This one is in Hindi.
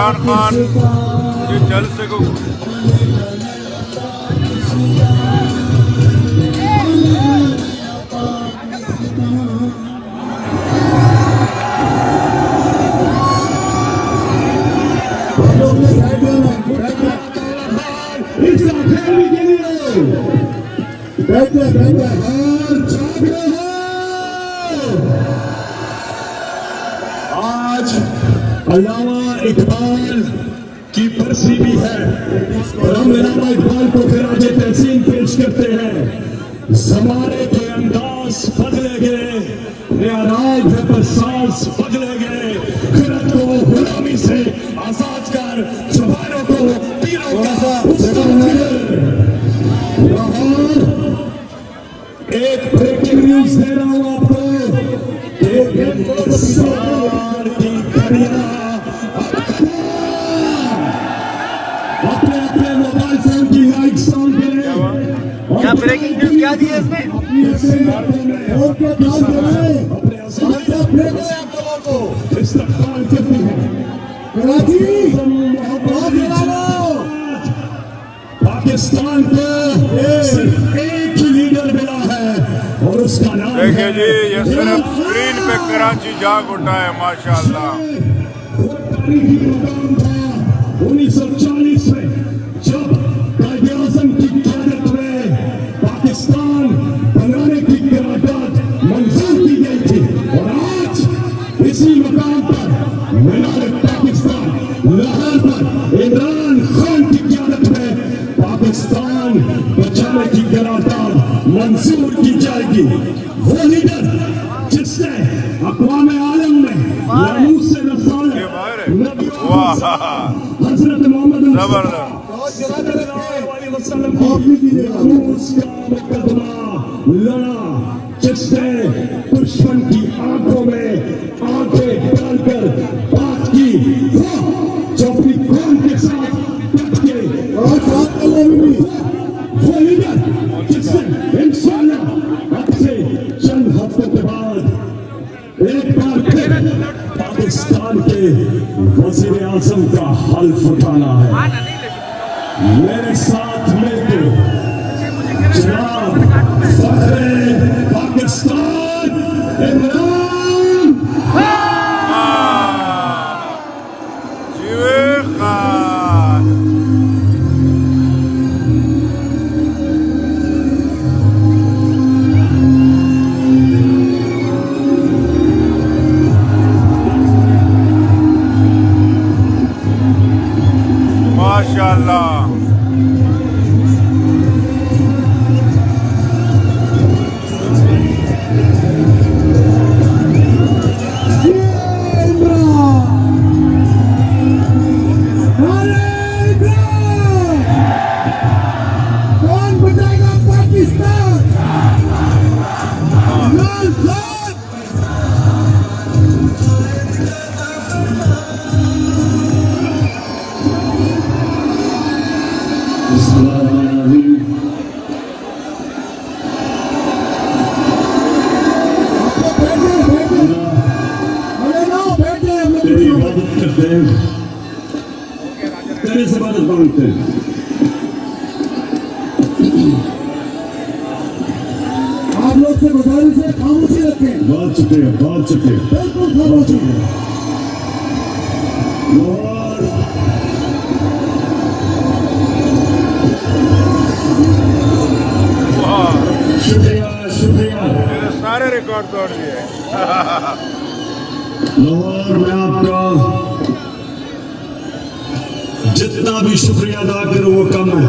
इमरान खान के जलसे को आज अल्लामा इकबाल की बरसी भी है और हम अल्लामा इकबाल को खिराज तहसीन पेश करते हैं। ज़माने के अंदाज बदले गए, नियाराज है पर सांस बदले गए। खिरत को गुलामी से आजाद कर, जवानों को तीरों का एक ब्रेकिंग न्यूज दे रहा हूं आपको। अपने अपने मोबाइल फोन की लाइट्स ऑन करें। क्या ब्रेकिंग न्यूज क्या दी है इसने? इस्तेमाल करती है पाकिस्तान को सिर्फ एक ही लीडर मिला है और उसका नाम देखिए जी, ये सिर्फ स्क्रीन पे कराची जाग उठा है माशाल्लाह। 1940 में जब कायदे आज़म की क़यादत में पाकिस्तान बनाने की करारदाद मंजूर की गई थी और आज इसी मकाम पर मीनार पाकिस्तान लाहौर पर इमरान खान की क़यादत में पाकिस्तान बचाने की करारदाद मंजूर की जाएगी। वो लीडर जिसने अक़वाम आलम में नामूस से हज़रत मोहम्मद लड़ा, जिसने दुश्मन की आंखों में आंखें डालकर बात की, जो अपनी कौम के साथ डट के वो लीडर जिसने इंशाअल्लाह अब से चंद हफ्तों के बाद एक बार फिर पाकिस्तान के वज़ीर आज़म का हल्फ उठाना है। मेरे साथ मिलकर जनाब फ़ख्रे पाकिस्तान इमरान खान। माशाल्लाह। कौन बचाएगा पाकिस्तान? तेरी इबादत करते हैं, तेरे से इबादत मांगते हैं। आप लोग से गुजारिश है, खामोशी रखें। बहुत शुक्रिया, बहुत शुक्रिया। बिल्कुल खामोशी। शुक्रिया शुक्रिया। मेरे सारे रिकॉर्ड तोड़ दिए। लाहौर में आपका जितना भी शुक्रिया अदा करूं वो कम है।